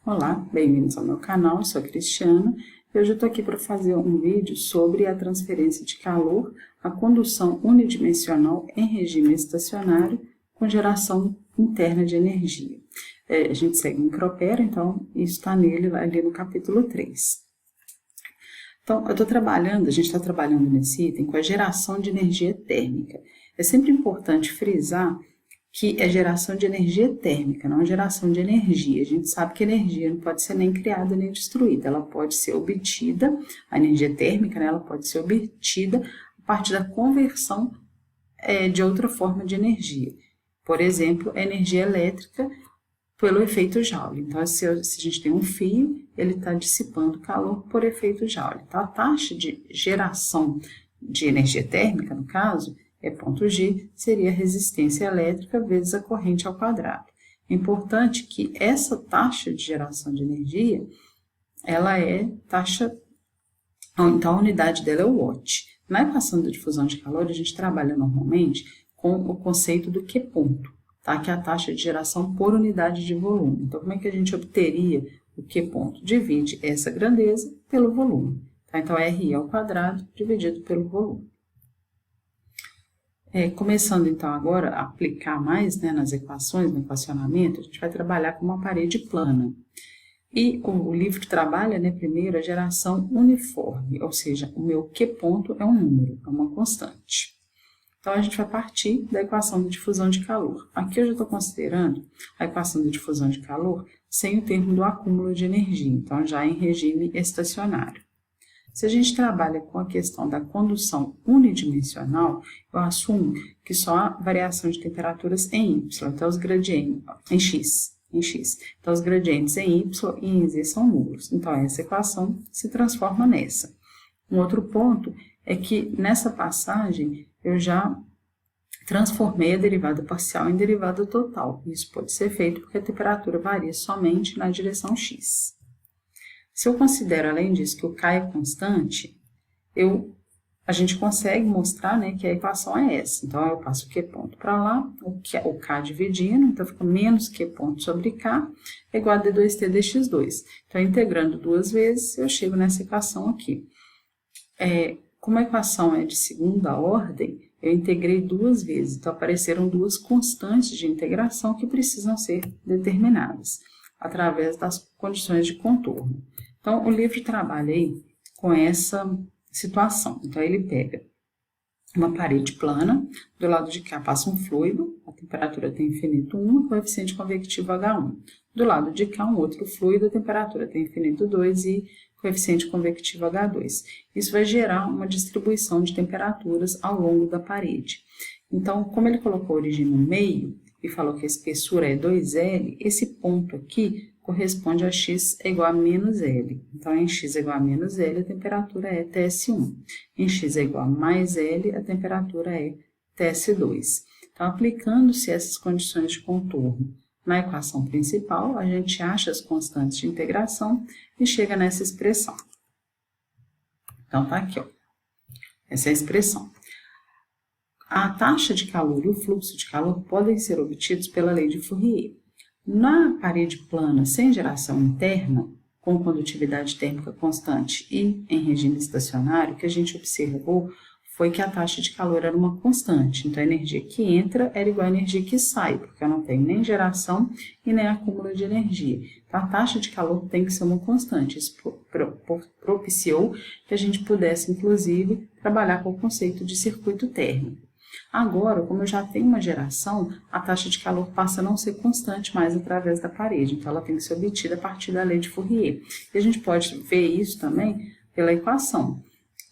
Olá, bem-vindos ao meu canal, eu sou a Cristiana e hoje eu estou aqui para fazer um vídeo sobre a transferência de calor, a condução unidimensional em regime estacionário com geração interna de energia. A gente segue o microopera, então isso está nele, ali no capítulo 3. Então, a gente está trabalhando nesse item com a geração de energia térmica. É sempre importante frisar que é geração de energia térmica, não geração de energia. A gente sabe que energia não pode ser nem criada nem destruída, ela pode ser obtida, a energia térmica, né, ela pode ser obtida a partir da conversão de outra forma de energia. Por exemplo, a energia elétrica pelo efeito Joule. Então, se a gente tem um fio, ele está dissipando calor por efeito Joule. Então, a taxa de geração de energia térmica, no caso, ponto G, seria a resistência elétrica vezes a corrente ao quadrado. É importante que essa taxa de geração de energia, ela é taxa, então a unidade dela é o watt. Na equação da difusão de calor, a gente trabalha normalmente com o conceito do Q ponto, tá? Que é a taxa de geração por unidade de volume. Então, como é que a gente obteria o Q ponto? Divide essa grandeza pelo volume. Tá? Então, RI ao quadrado dividido pelo volume. Começando então agora a aplicar mais, né, nas equações, no equacionamento, a gente vai trabalhar com uma parede plana. E o livro trabalha, né, primeiro a geração uniforme, ou seja, o meu Q ponto é um número, é uma constante. Então, a gente vai partir da equação de difusão de calor. Aqui eu já estou considerando a equação de difusão de calor sem o termo do acúmulo de energia, então já em regime estacionário. Se a gente trabalha com a questão da condução unidimensional, eu assumo que só há variação de temperaturas em Y, então os gradientes, em X. Então, os gradientes em Y e em Z são nulos. Então, essa equação se transforma nessa. Um outro ponto é que nessa passagem eu já transformei a derivada parcial em derivada total. Isso pode ser feito porque a temperatura varia somente na direção X. Se eu considero, além disso, que o K é constante, a gente consegue mostrar, né, que a equação é essa. Então, eu passo o Q ponto para lá, o K dividindo, então fica menos Q ponto sobre K é igual a D2T dx2. Então, integrando duas vezes, eu chego nessa equação aqui. Como a equação é de segunda ordem, eu integrei duas vezes. Então, apareceram duas constantes de integração que precisam ser determinadas através das condições de contorno. Então, o livro trabalha aí com essa situação. Então, ele pega uma parede plana, do lado de cá passa um fluido, a temperatura tem infinito 1, coeficiente convectivo H1. Do lado de cá, um outro fluido, a temperatura tem infinito 2 e coeficiente convectivo H2. Isso vai gerar uma distribuição de temperaturas ao longo da parede. Então, como ele colocou a origem no meio e falou que a espessura é 2L, esse ponto aqui corresponde a x é igual a menos L. Então, em x é igual a menos L, a temperatura é TS1. Em x é igual a mais L, a temperatura é TS2. Então, aplicando-se essas condições de contorno na equação principal, a gente acha as constantes de integração e chega nessa expressão. Então, tá aqui, ó. Essa é a expressão. A taxa de calor e o fluxo de calor podem ser obtidos pela lei de Fourier. Na parede plana sem geração interna, com condutividade térmica constante e em regime estacionário, o que a gente observou foi que a taxa de calor era uma constante. Então, a energia que entra era igual à energia que sai, porque eu não tenho nem geração e nem acúmulo de energia. Então, a taxa de calor tem que ser uma constante. Isso propiciou que a gente pudesse, inclusive, trabalhar com o conceito de circuito térmico. Agora, como eu já tenho uma geração, a taxa de calor passa a não ser constante mais através da parede. Então, ela tem que ser obtida a partir da lei de Fourier. E a gente pode ver isso também pela equação.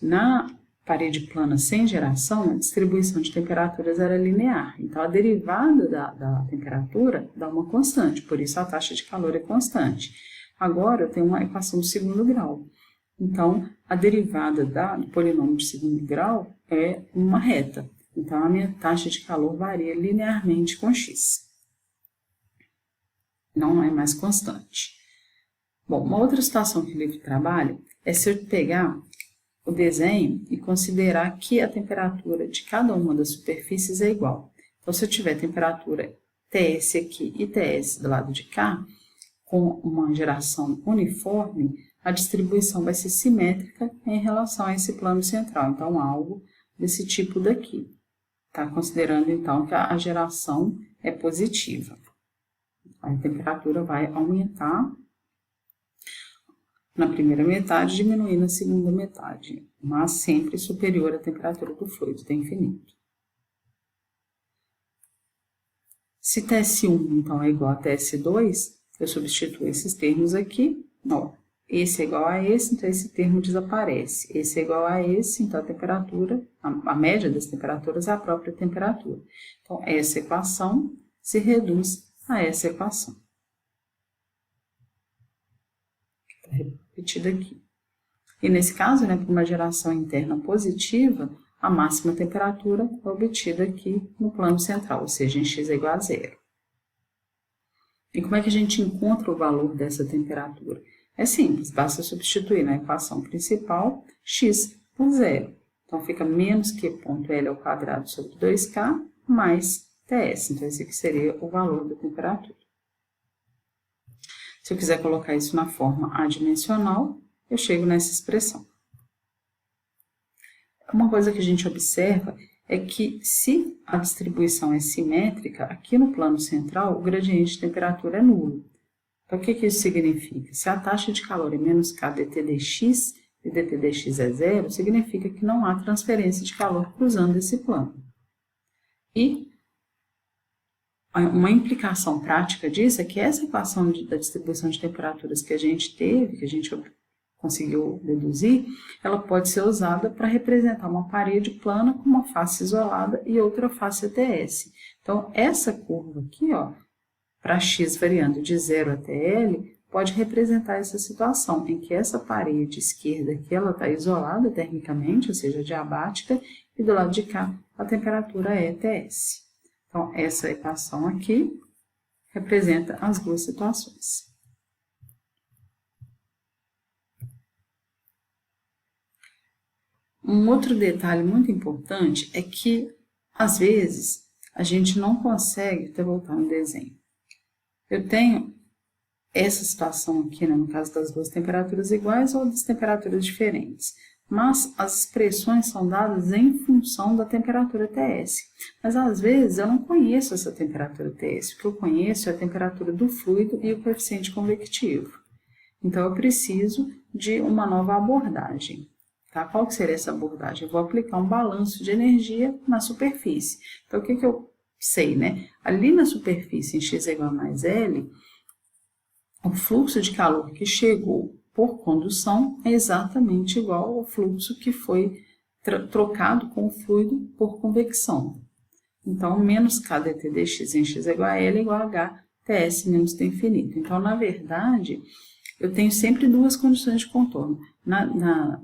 Na parede plana sem geração, a distribuição de temperaturas era linear. Então, a derivada da temperatura dá uma constante, por isso a taxa de calor é constante. Agora, eu tenho uma equação do segundo grau. Então, a derivada do polinômio de segundo grau é uma reta. Então, a minha taxa de calor varia linearmente com x. Não é mais constante. Bom, uma outra situação que o livro trabalha é se eu pegar o desenho e considerar que a temperatura de cada uma das superfícies é igual. Então, se eu tiver temperatura TS aqui e TS do lado de cá, com uma geração uniforme, a distribuição vai ser simétrica em relação a esse plano central. Então, algo desse tipo daqui. Tá? Considerando, então, que a geração é positiva. A temperatura vai aumentar na primeira metade, diminuir na segunda metade, mas sempre superior à temperatura do fluido, T infinito. Se TS1, então, é igual a TS2, eu substituo esses termos aqui, ó, esse é igual a esse, então esse termo desaparece. Esse é igual a esse, então a temperatura, a média das temperaturas é a própria temperatura. Então, essa equação se reduz a essa equação. Está repetida aqui. E nesse caso, né, por uma geração interna positiva, a máxima temperatura é obtida aqui no plano central, ou seja, em x é igual a zero. E como é que a gente encontra o valor dessa temperatura? É simples, basta substituir na equação principal x por zero. Então, fica menos q ponto L ao quadrado sobre 2K mais TS. Então, esse aqui seria o valor da temperatura. Se eu quiser colocar isso na forma adimensional, eu chego nessa expressão. Uma coisa que a gente observa é que se a distribuição é simétrica, aqui no plano central, o gradiente de temperatura é nulo. Então, o que isso significa? Se a taxa de calor é menos K dt dx e dt dx é zero, significa que não há transferência de calor cruzando esse plano. E uma implicação prática disso é que essa equação da distribuição de temperaturas que a gente teve, que a gente conseguiu deduzir, ela pode ser usada para representar uma parede plana com uma face isolada e outra face ATS. Então, essa curva aqui, ó, para x variando de 0 até L, pode representar essa situação, em que essa parede esquerda aqui, ela está isolada termicamente, ou seja, diabática, e do lado de cá, a temperatura é TS. Então, essa equação aqui representa as duas situações. Um outro detalhe muito importante é que, às vezes, a gente não consegue, até voltar no desenho. Eu tenho essa situação aqui, né, no caso das duas temperaturas iguais ou das temperaturas diferentes. Mas as expressões são dadas em função da temperatura TS. Mas, às vezes, eu não conheço essa temperatura TS. O que eu conheço é a temperatura do fluido e o coeficiente convectivo. Então, eu preciso de uma nova abordagem. Tá? Qual que seria essa abordagem? Eu vou aplicar um balanço de energia na superfície. Então, o que eu sei, né? Ali na superfície, em x é igual a mais L, o fluxo de calor que chegou por condução é exatamente igual ao fluxo que foi trocado com o fluido por convecção. Então, menos K dt dx em x é igual a L é igual a H TS menos T infinito. Então, na verdade, eu tenho sempre duas condições de contorno. Na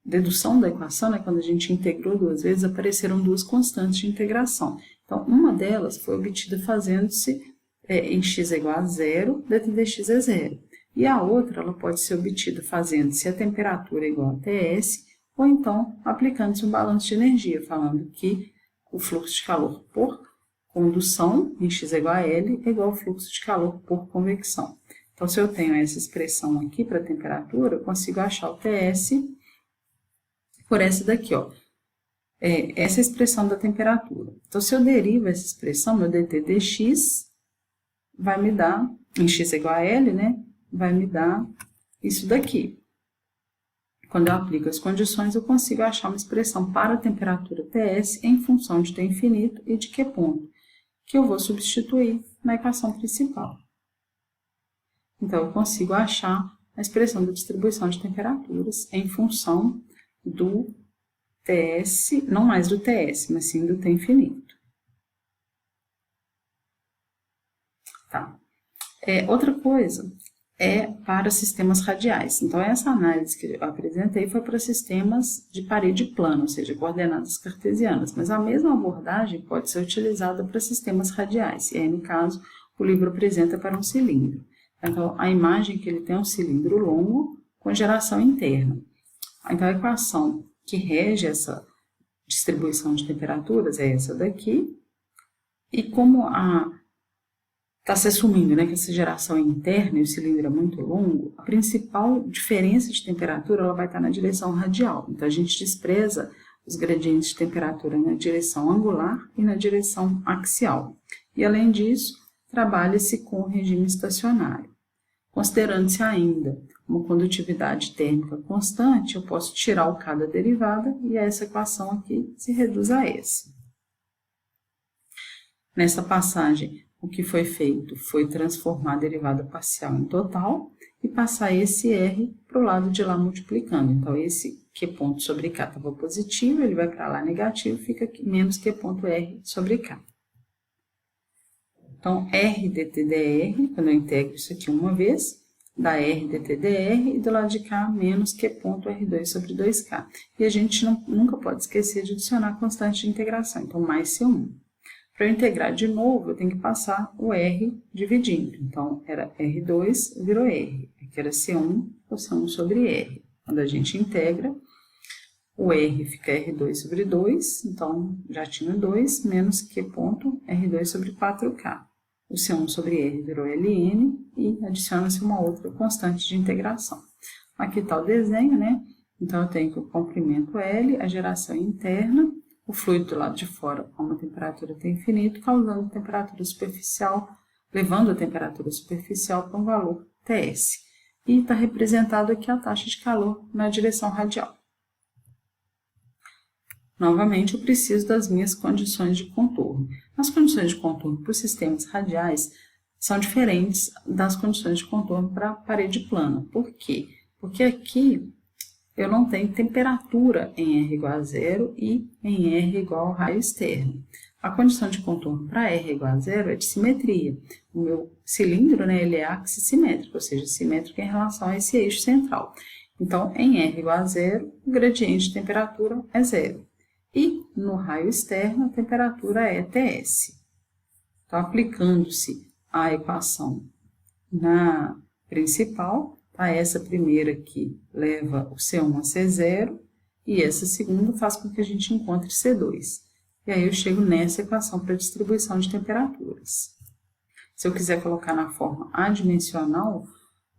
dedução da equação, né, quando a gente integrou duas vezes, apareceram duas constantes de integração. Então, uma delas foi obtida fazendo-se em x é igual a zero, dt dx é zero. E a outra, ela pode ser obtida fazendo-se a temperatura igual a TS, ou então aplicando-se um balanço de energia, falando que o fluxo de calor por condução, em x é igual a L, é igual ao fluxo de calor por convecção. Então, se eu tenho essa expressão aqui para a temperatura, eu consigo achar o TS por essa daqui, ó. Essa é a expressão da temperatura. Então, se eu derivo essa expressão, meu dt dx vai me dar, em x é igual a L, né? Vai me dar isso daqui. Quando eu aplico as condições, eu consigo achar uma expressão para a temperatura TS em função de T infinito e de Q ponto, que eu vou substituir na equação principal. Então, eu consigo achar a expressão da distribuição de temperaturas em função do TS, não mais do TS, mas sim do T infinito. Tá. Outra coisa é para sistemas radiais. Então, essa análise que eu apresentei foi para sistemas de parede plana, ou seja, coordenadas cartesianas, mas a mesma abordagem pode ser utilizada para sistemas radiais, e aí, no caso, o livro apresenta para um cilindro. Então, a imagem que ele tem é um cilindro longo com geração interna. Então, a equação que rege essa distribuição de temperaturas é essa daqui, e como a está se assumindo, né, que essa geração é interna e o cilindro é muito longo, a principal diferença de temperatura ela vai estar na direção radial. Então, a gente despreza os gradientes de temperatura na direção angular e na direção axial. E, além disso, trabalha-se com o regime estacionário. Considerando-se ainda uma condutividade térmica constante, eu posso tirar o K da derivada e essa equação aqui se reduz a essa. Nessa passagem, o que foi feito foi transformar a derivada parcial em total e passar esse R para o lado de lá multiplicando. Então, esse Q ponto sobre K estava positivo, ele vai para lá negativo, fica aqui, menos Q ponto R sobre K. Então, R dt dr, quando eu integro isso aqui uma vez, dá R dt dr e do lado de cá menos Q ponto R2 sobre 2K. E a gente nunca pode esquecer de adicionar a constante de integração, então mais C1. Para eu integrar de novo, eu tenho que passar o R dividindo. Então, era R2 virou R. Aqui era C1 ou C1 sobre R. Quando a gente integra, o R fica R2 sobre 2, então já tinha 2, menos Q ponto R2 sobre 4K. O C1 sobre R virou Ln e adiciona-se uma outra constante de integração. Aqui está o desenho, né? Então, eu tenho que o comprimento L, a geração interna, o fluido do lado de fora a uma temperatura T infinito, causando temperatura superficial, levando a temperatura superficial para um valor Ts. E está representado aqui a taxa de calor na direção radial. Novamente, eu preciso das minhas condições de contorno. As condições de contorno para os sistemas radiais são diferentes das condições de contorno para a parede plana. Por quê? Porque aqui eu não tenho temperatura em R igual a zero e em R igual ao raio externo. A condição de contorno para R igual a zero é de simetria. O meu cilindro, né, ele é axissimétrico, ou seja, simétrico em relação a esse eixo central. Então, em R igual a zero, o gradiente de temperatura é zero. E no raio externo, a temperatura é Ts. Então, aplicando-se a equação na principal, tá? Essa primeira aqui leva o C1 a C0 e essa segunda faz com que a gente encontre C2. E aí eu chego nessa equação para distribuição de temperaturas. Se eu quiser colocar na forma adimensional,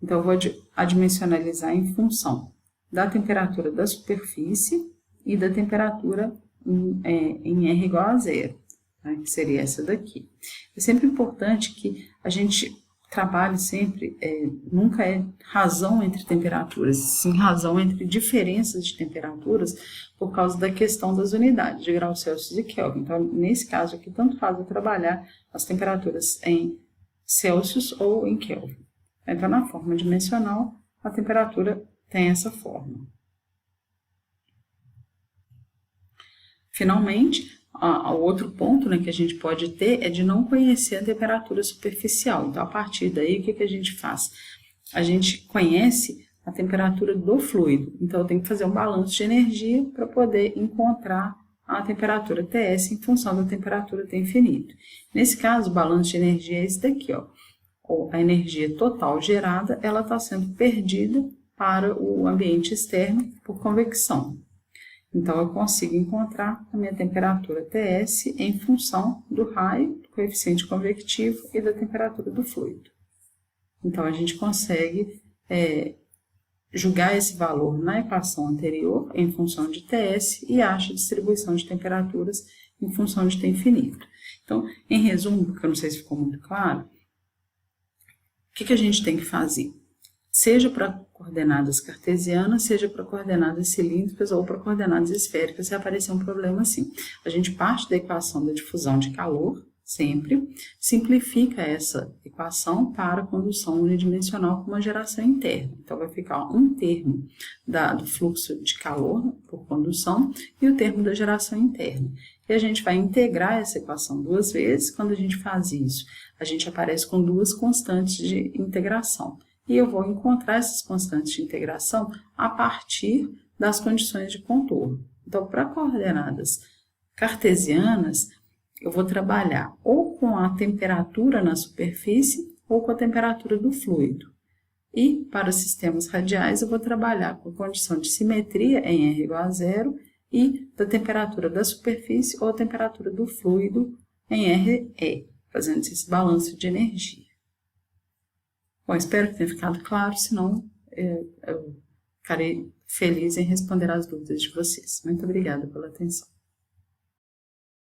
então eu vou adimensionalizar em função da temperatura da superfície e da temperatura em R igual a zero, né, que seria essa daqui. É sempre importante que a gente trabalhe sempre, nunca é razão entre temperaturas, sim razão entre diferenças de temperaturas por causa da questão das unidades de graus Celsius e Kelvin. Então, nesse caso aqui, tanto faz eu trabalhar as temperaturas em Celsius ou em Kelvin. Então, na forma dimensional, a temperatura tem essa forma. Finalmente, o outro ponto, né, que a gente pode ter é de não conhecer a temperatura superficial. Então, a partir daí, o que a gente faz? A gente conhece a temperatura do fluido. Então, eu tenho que fazer um balanço de energia para poder encontrar a temperatura Ts em função da temperatura T infinito. Nesse caso, o balanço de energia é esse daqui, ó. A energia total gerada, ela está sendo perdida para o ambiente externo por convecção. Então, eu consigo encontrar a minha temperatura Ts em função do raio, do coeficiente convectivo e da temperatura do fluido. Então, a gente consegue julgar esse valor na equação anterior em função de Ts e acha a distribuição de temperaturas em função de T infinito. Então, em resumo, porque eu não sei se ficou muito claro, o que a gente tem que fazer? Seja para coordenadas cartesianas, seja para coordenadas cilíndricas ou para coordenadas esféricas, se aparecer um problema assim. A gente parte da equação da difusão de calor, sempre, simplifica essa equação para condução unidimensional com uma geração interna. Então, vai ficar um termo do fluxo de calor por condução e o termo da geração interna. E a gente vai integrar essa equação duas vezes. Quando a gente faz isso, a gente aparece com duas constantes de integração. E eu vou encontrar essas constantes de integração a partir das condições de contorno. Então, para coordenadas cartesianas, eu vou trabalhar ou com a temperatura na superfície ou com a temperatura do fluido. E para sistemas radiais, eu vou trabalhar com a condição de simetria em R igual a zero e da temperatura da superfície ou a temperatura do fluido em RE. fazendo esse balanço de energia. Bom, espero que tenha ficado claro, senão eu ficarei feliz em responder às dúvidas de vocês. Muito obrigada pela atenção.